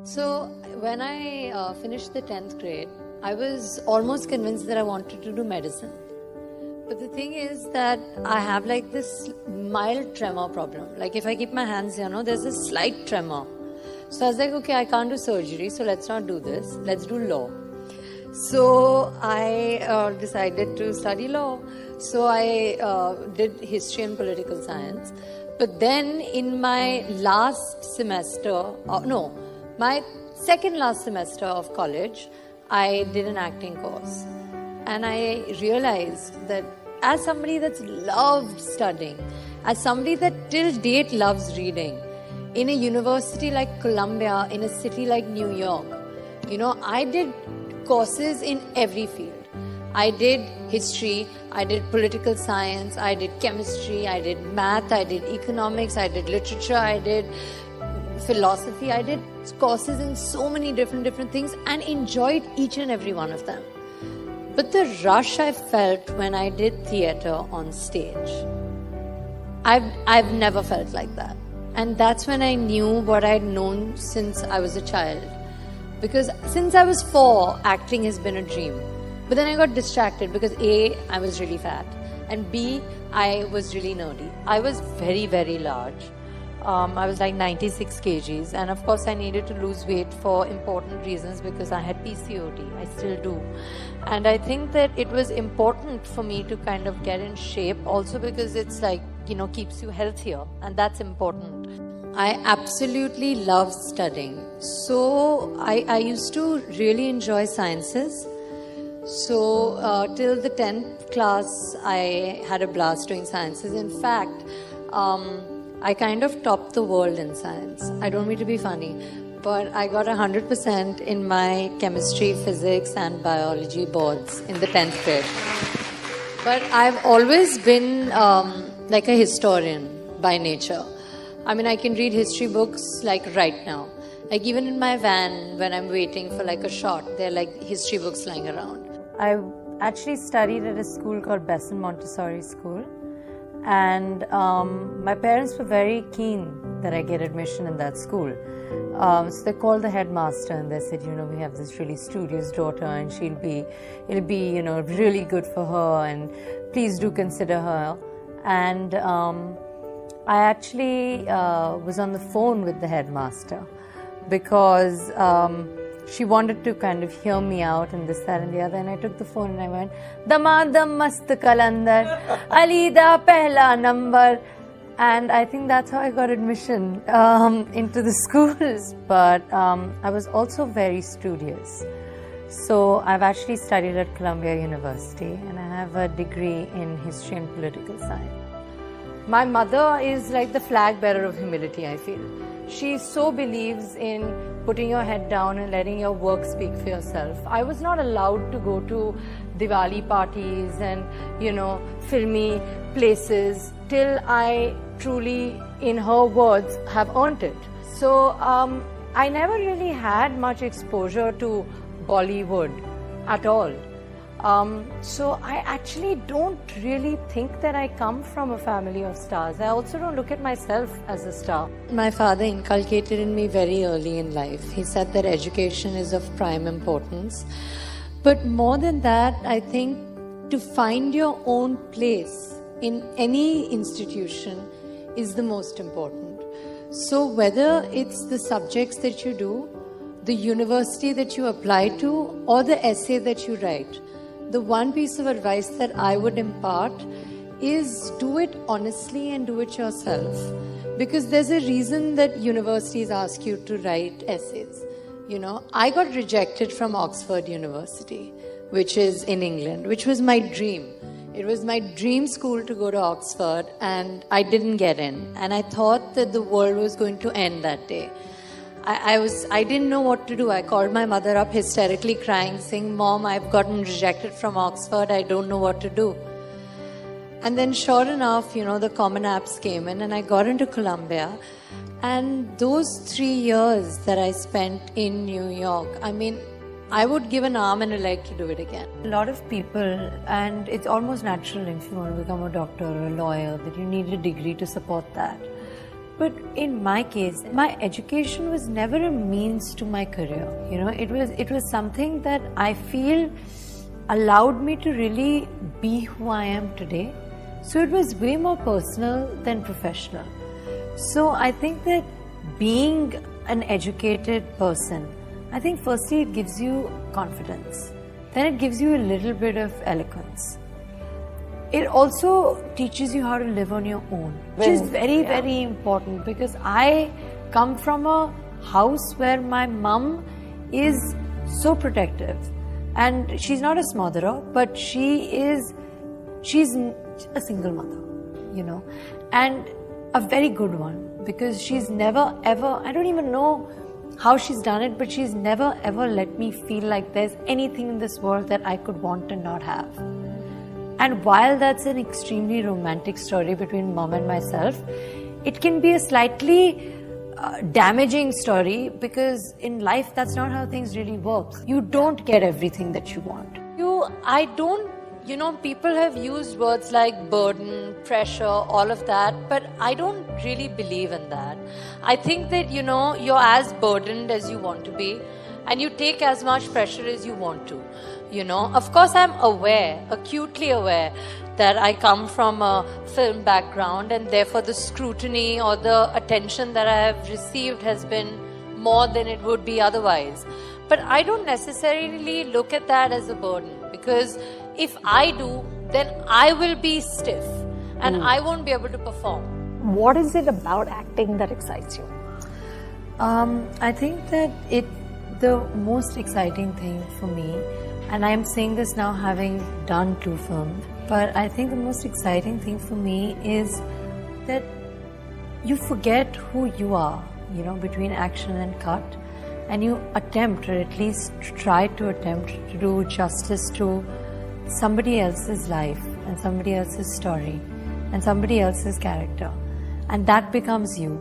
So when I finished the 10th grade, I was almost convinced that I wanted to do medicine. But the thing is that I have like this mild tremor problem. Like if I keep my hands here, there's a slight tremor. So I was like, okay, I can't do surgery, so let's not do this. Let's do law. So I decided to study law. So I did history and political science. But then in my last semester, my second last semester of college, I did an acting course. And I realized that as somebody that's loved studying, as somebody that till date loves reading, in a university like Columbia, in a city like New York, I did courses in every field. I did history, I did political science, I did chemistry, I did math, I did economics, I did literature, I did philosophy. I did courses in so many different things and enjoyed each and every one of them. But the rush I felt when I did theatre on stage, I've never felt like that. And that's when I knew what I'd known since I was a child. Because since I was 4, acting has been a dream. But then I got distracted because A, I was really fat, and B, I was really nerdy. I was very, very large. I was like 96 kgs, and of course I needed to lose weight for important reasons because I had PCOD. I still do. And I think that it was important for me to kind of get in shape also because it's like, keeps you healthier, and that's important. I absolutely love studying. So I used to really enjoy sciences. So till the 10th class, I had a blast doing sciences. In fact, I kind of topped the world in science. I don't mean to be funny, but I got 100% in my chemistry, physics and biology boards in the 10th grade. But I've always been like a historian by nature. I mean, I can read history books like right now. Like even in my van, when I'm waiting for like a shot, there are like history books lying around. I actually studied at a school called Besson Montessori School. And my parents were very keen that I get admission in that school. So they called the headmaster and they said, we have this really studious daughter and it'll be, really good for her and please do consider her. And I actually was on the phone with the headmaster because she wanted to kind of hear me out and this, that and the other. And I took the phone and I went, Damadam mast kalandar, Ali da pehla number. And I think that's how I got admission into the schools. But I was also very studious. So I've actually studied at Columbia University and I have a degree in history and political science. My mother is like the flag bearer of humility, I feel. She so believes in putting your head down and letting your work speak for yourself. I was not allowed to go to Diwali parties and, filmy places till I truly, in her words, have earned it. So I never really had much exposure to Bollywood at all. So I actually don't really think that I come from a family of stars. I also don't look at myself as a star. My father inculcated in me very early in life. He said that education is of prime importance. But more than that, I think to find your own place in any institution is the most important. So whether it's the subjects that you do, the university that you apply to, or the essay that you write, the one piece of advice that I would impart is do it honestly and do it yourself. Because there's a reason that universities ask you to write essays. I got rejected from Oxford University, which is in England, which was my dream. It was my dream school to go to Oxford and I didn't get in. And I thought that the world was going to end that day. I didn't know what to do. I called my mother up hysterically crying, saying, Mom, I've gotten rejected from Oxford. I don't know what to do. And then sure enough, the Common Apps came in and I got into Columbia. And those 3 years that I spent in New York, I would give an arm and a leg to do it again. A lot of people, and it's almost natural if you want to become a doctor or a lawyer, that you need a degree to support that. But in my case, my education was never a means to my career. It was something that I feel allowed me to really be who I am today. So it was way more personal than professional. So I think that being an educated person, I think firstly it gives you confidence. Then it gives you a little bit of eloquence. It also teaches you how to live on your own, which is very, very important, because I come from a house where my mum is so protective. And she's not a smotherer, but she's a single mother, and a very good one, because she's never ever, I don't even know how she's done it, but she's never ever let me feel like there's anything in this world that I could want and not have. And while that's an extremely romantic story between mom and myself, it can be a slightly damaging story, because in life that's not how things really work. You don't get everything that you want. People have used words like burden, pressure, all of that, but I don't really believe in that. I think that, you're as burdened as you want to be, and you take as much pressure as you want to. Of course, I'm aware, acutely aware, that I come from a film background, and therefore the scrutiny or the attention that I have received has been more than it would be otherwise. But I don't necessarily look at that as a burden, because if I do, then I will be stiff and I won't be able to perform. What is it about acting that excites you? I think that the most exciting thing for me, and I'm saying this now having done 2 films, but I think the most exciting thing for me is that you forget who you are, between action and cut, and you attempt, or at least try to attempt, to do justice to somebody else's life and somebody else's story and somebody else's character, and that becomes you.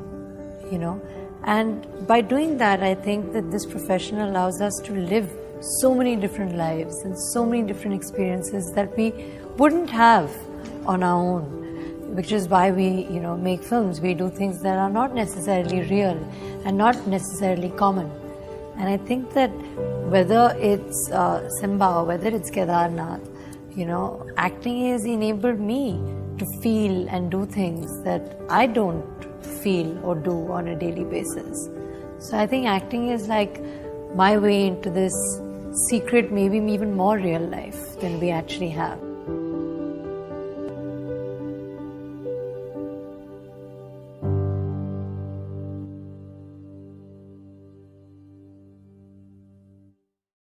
And by doing that, I think that this profession allows us to live so many different lives and so many different experiences that we wouldn't have on our own, which is why we make films. We do things that are not necessarily real and not necessarily common. And I think that whether it's Simba or whether it's Kedarnath, acting has enabled me to feel and do things that I don't feel or do on a daily basis. So I think acting is like my way into this secret, maybe even more real life than we actually have.